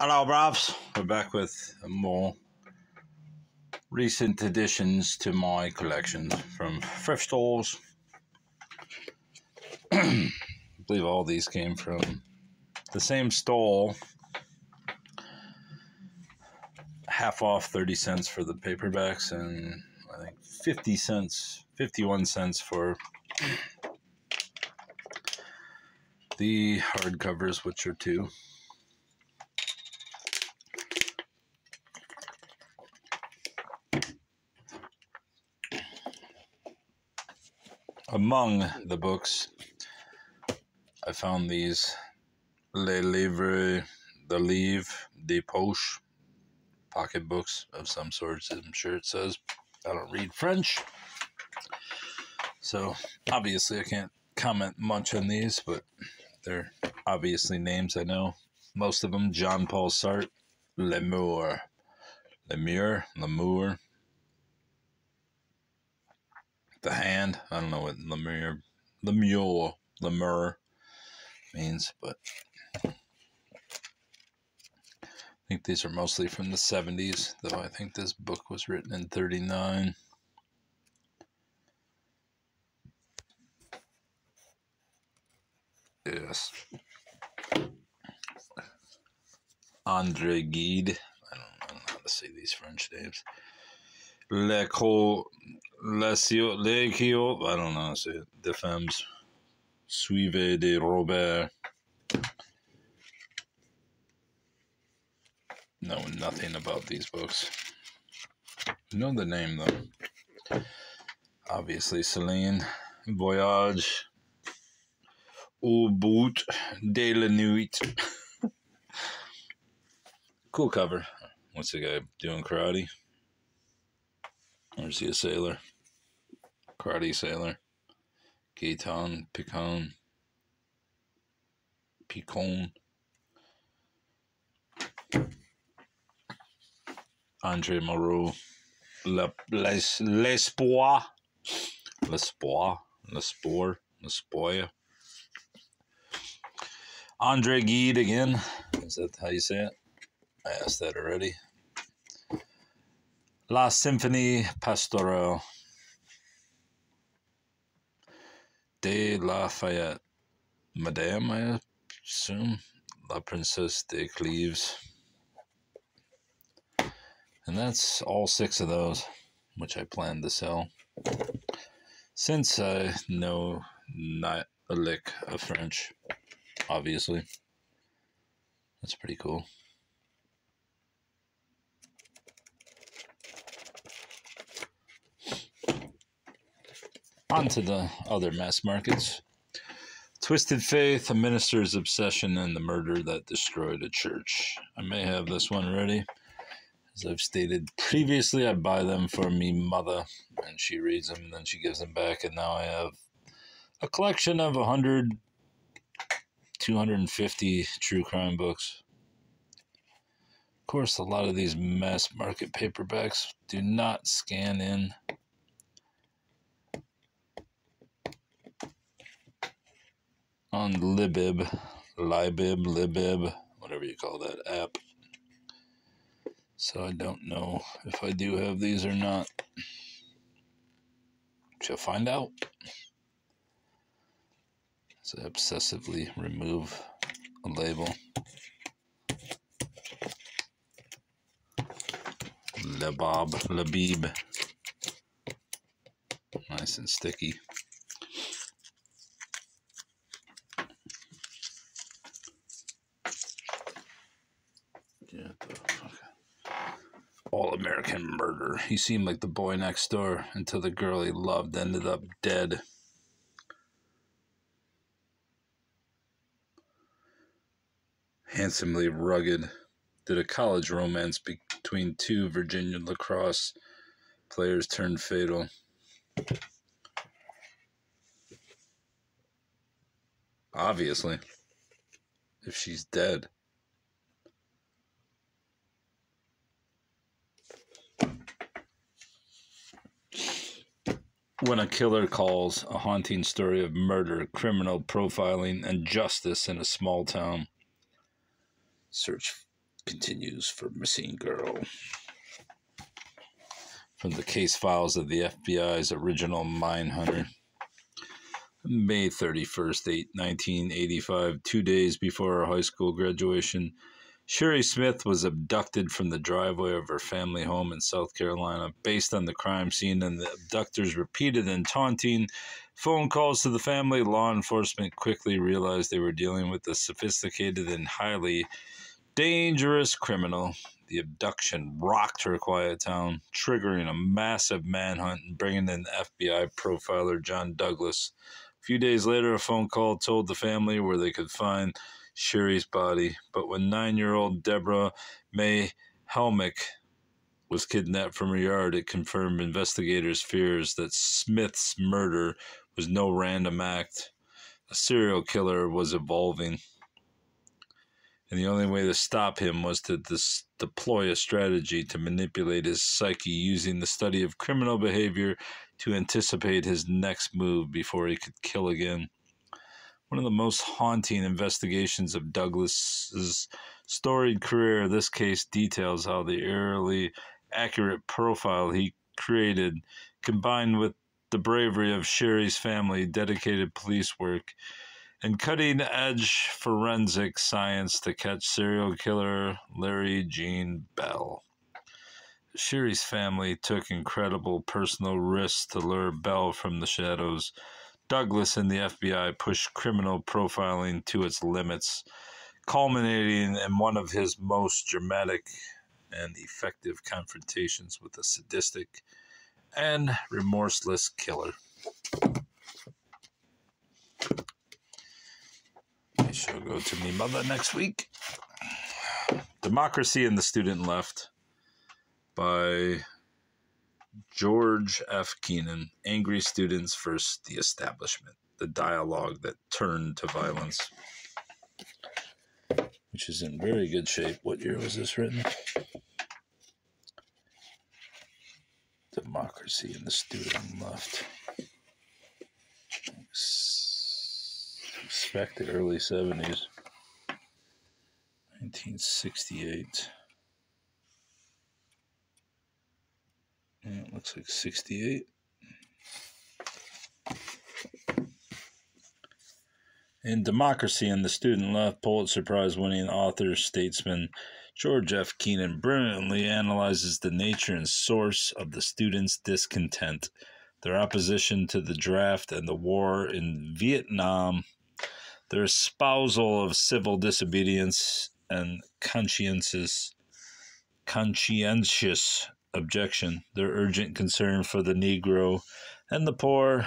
Hello, bros. We're back with more recent additions to my collection from thrift stores. I believe all these came from the same stall. Half off, 30 cents for the paperbacks, and I think 51 cents for the hardcovers, which are two. Among the books, I found these Les Livres de Livre de Poche, pocketbooks of some sorts, I'm sure it says. I don't read French, so obviously I can't comment much on these, but they're obviously names I know. Most of them: Jean-Paul Sartre, Lemur. The Hand. I don't know what Lemur means, but I think these are mostly from the 70s, though I think this book was written in 39. Yes. André Gide. I don't know how to say these French names. Lecchio. I don't know how to say it. De Femmes. Suivez de Robert. Know nothing about these books. Know the name, though. Obviously, Céline. Voyage au bout de la nuit. Cool cover. What's the guy doing, karate? Or is he a sailor? Karate sailor. Gaetan Picon. André Malraux. L'Espoir. André Gide again. Is that how you say it? I asked that already. La Symphonie Pastorale. De Lafayette. Madame, I assume. La Princesse de Cleves. And that's all 6 of those, which I plan to sell. Since I know not a lick of French, obviously. That's pretty cool. On to the other mass markets. Twisted Faith, a minister's obsession, and the murder that destroyed a church. I may have this one ready. As I've stated previously, I buy them for me mother, and she reads them, and then she gives them back, and now I have a collection of 100, 250 true crime books. Of course, a lot of these mass market paperbacks do not scan in. On Libib, whatever you call that app. So I don't know if I do have these or not. Shall find out. So I obsessively remove a label. Labib. Nice and sticky. All-American Murder. He seemed like the boy next door until the girl he loved ended up dead. Handsomely Rugged. Did a college romance between 2 Virginia lacrosse players turn fatal. Obviously. If she's dead. When a Killer Calls, a haunting story of murder, criminal profiling, and justice in a small town. continues for missing girl. From the case files of the FBI's original Mindhunter. May 31st, 1985, 2 days before her high school graduation, Sherry Smith was abducted from the driveway of her family home in South Carolina. Based on the crime scene and the abductor's repeated and taunting phone calls to the family, law enforcement quickly realized they were dealing with a sophisticated and highly dangerous criminal. The abduction rocked her quiet town, triggering a massive manhunt and bringing in the FBI profiler John Douglas. A few days later, a phone call told the family where they could find Sherry's body. But when 9-year-old Deborah May Helmick was kidnapped from her yard, it confirmed investigators' fears that Smith's murder was no random act. A serial killer was evolving, and the only way to stop him was to deploy a strategy to manipulate his psyche using the study of criminal behavior to anticipate his next move before he could kill again. One of the most haunting investigations of Douglas's storied career, this case details how the eerily accurate profile he created, combined with the bravery of Sherry's family, dedicated police work, and cutting-edge forensic science to catch serial killer Larry Gene Bell. Sherry's family took incredible personal risks to lure Bell from the shadows. Douglas and the FBI pushed criminal profiling to its limits, culminating in one of his most dramatic and effective confrontations with a sadistic and remorseless killer. I shall go to me mother next week. Democracy and the Student Left by George F. Kennan. Angry Students versus the Establishment. The dialogue that turned to violence. Which is in very good shape. What year was this written? Democracy and the Student Left. Expect the early 70s. 1968. Yeah, it looks like 68. In Democracy and the Student Left, Pulitzer Prize-winning author, statesman George F. Kennan brilliantly analyzes the nature and source of the students' discontent, their opposition to the draft and the war in Vietnam, their espousal of civil disobedience and conscientious objection, their urgent concern for the Negro and the poor,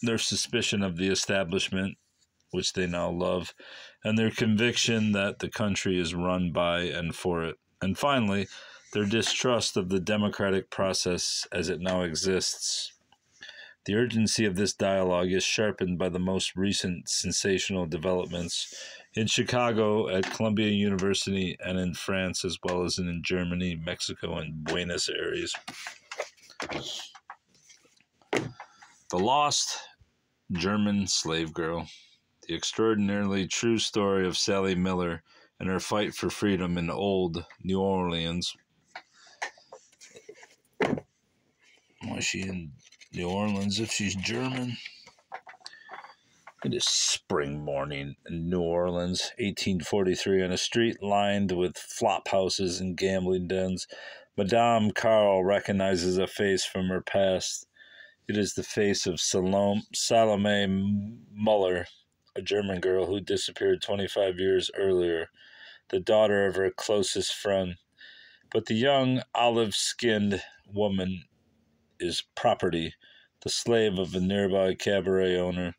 their suspicion of the establishment, which they now love, and their conviction that the country is run by and for it. And finally, their distrust of the democratic process as it now exists. The urgency of this dialogue is sharpened by the most recent sensational developments in Chicago, at Columbia University, and in France, as well as in Germany, Mexico, and Buenos Aires. The Lost German Slave Girl. The extraordinarily true story of Sally Miller and her fight for freedom in old New Orleans. Why is she in New Orleans if she's German? It is spring morning in New Orleans, 1843, on a street lined with flop houses and gambling dens. Madame Carl recognizes a face from her past. It is the face of Salome Muller, a German girl who disappeared 25 years earlier, the daughter of her closest friend. But the young, olive-skinned woman is property, the slave of a nearby cabaret owner.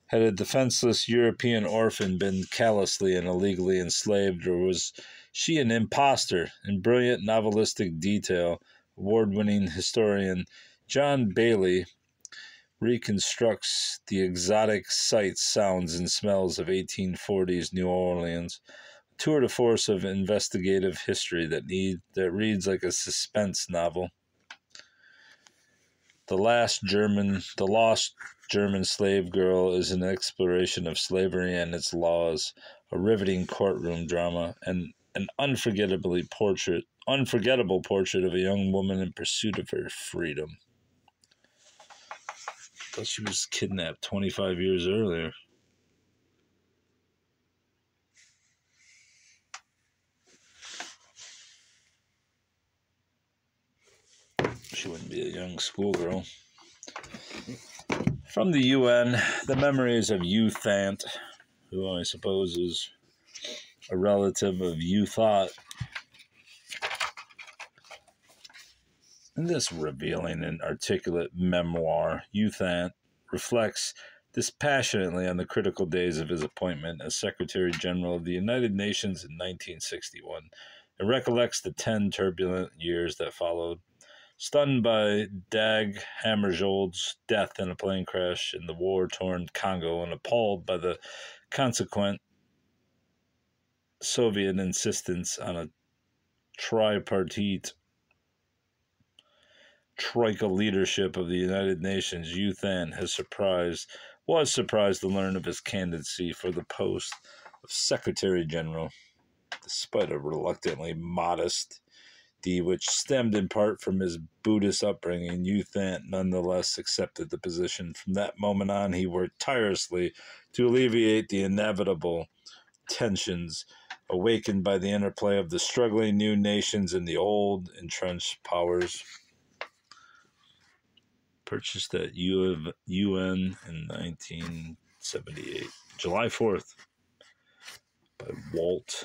Had a defenseless European orphan been callously and illegally enslaved, or was she an imposter? In brilliant novelistic detail, award-winning historian John Bailey reconstructs the exotic sights, sounds, and smells of 1840s New Orleans, a tour de force of investigative history that reads like a suspense novel. The Lost German Slave Girl is an exploration of slavery and its laws, a riveting courtroom drama, and an unforgettable portrait of a young woman in pursuit of her freedom. I thought she was kidnapped 25 years earlier. She wouldn't be a young schoolgirl. From the UN, the memories of U Thant, who I suppose is a relative of U Thought. In this revealing and articulate memoir, U Thant reflects dispassionately on the critical days of his appointment as Secretary General of the United Nations in 1961 and recollects the 10 turbulent years that followed. Stunned by Dag Hammarskjöld's death in a plane crash in the war-torn Congo and appalled by the consequent Soviet insistence on a tripartite troika leadership of the United Nations, U Thant was surprised to learn of his candidacy for the post of Secretary General, despite a reluctantly modest which stemmed in part from his Buddhist upbringing. U Thant nonetheless accepted the position. From that moment on, he worked tirelessly to alleviate the inevitable tensions awakened by the interplay of the struggling new nations and the old entrenched powers. Purchased at UN in 1978, July 4th, by Walt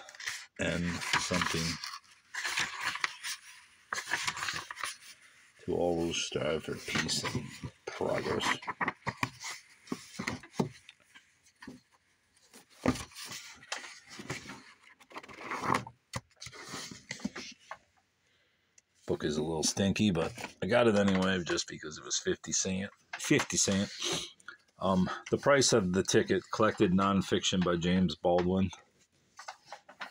N. something. To all who strive for peace and progress. Book is a little stinky, but I got it anyway just because it was 50 cents. The price of the ticket, collected nonfiction by James Baldwin.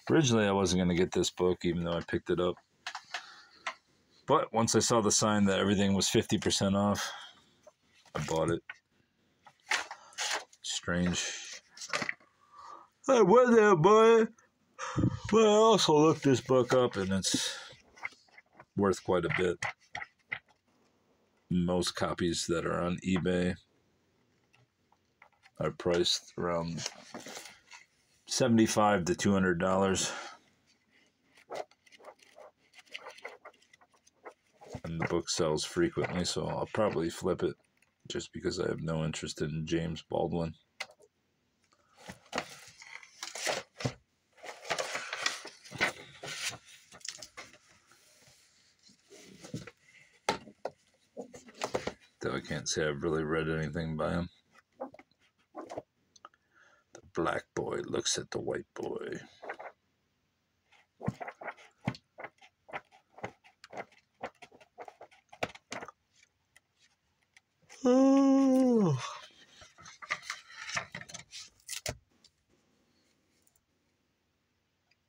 Originally, I wasn't going to get this book, even though I picked it up. But once I saw the sign that everything was 50% off, I bought it. Strange. I went there, boy. But I also looked this book up, and it's worth quite a bit. Most copies that are on eBay are priced around $75 to $200. And the book sells frequently, so I'll probably flip it just because I have no interest in James Baldwin. Though I can't say I've really read anything by him. The black boy looks at the white boy. Oh.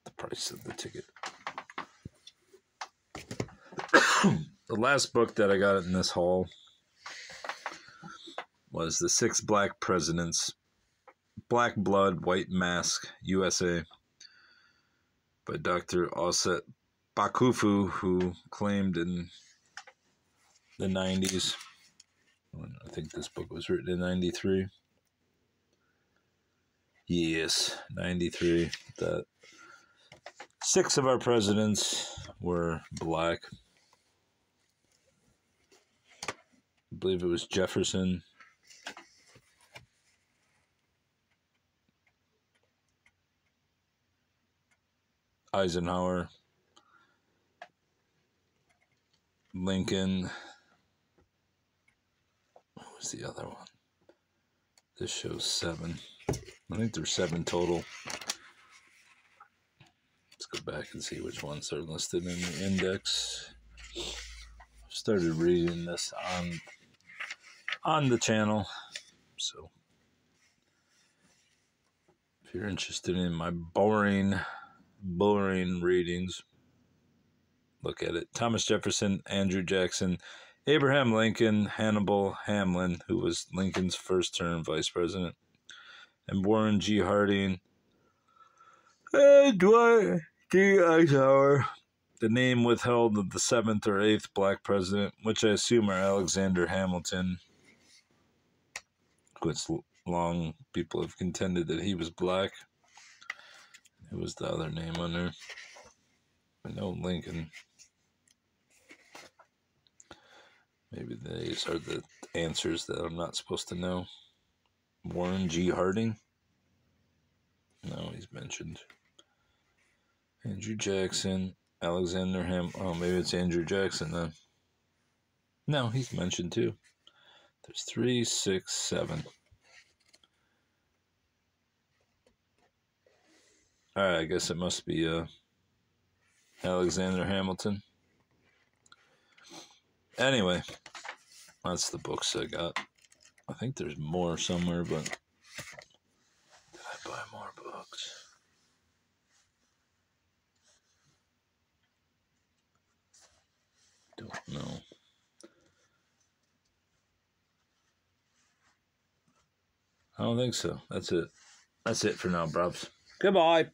The price of the ticket. The last book that I got in this haul was The Six Black Presidents, Black Blood, White Mask, USA, by Dr. Osset Bakufu, who claimed in the 90s, I think this book was written in 93. Yes, 93, that 6 of our presidents were black. I believe it was Jefferson, Eisenhower, Lincoln. What was the other one? This shows 7. I think there's 7 total. Let's go back and see which ones are listed in the index. I started reading this on the channel, so if you're interested in my boring readings, look at it. Thomas Jefferson, Andrew Jackson, Abraham Lincoln, Hannibal Hamlin, who was Lincoln's first term vice president, and Warren G. Harding, Dwight King Eisenhower, the name withheld of the seventh or eighth black president, which I assume are Alexander Hamilton, which long people have contended that he was black. Who was the other name on there? I know Lincoln. Maybe these are the answers that I'm not supposed to know. Warren G. Harding? No, he's mentioned. Andrew Jackson, Alexander oh, maybe it's Andrew Jackson then. No, he's mentioned too. There's 3, 6, 7. Alright, I guess it must be Alexander Hamilton. Anyway, that's the books I got. I think there's more somewhere, but did I buy more books? Don't know. I don't think so. That's it. That's it for now, bruvs. Goodbye.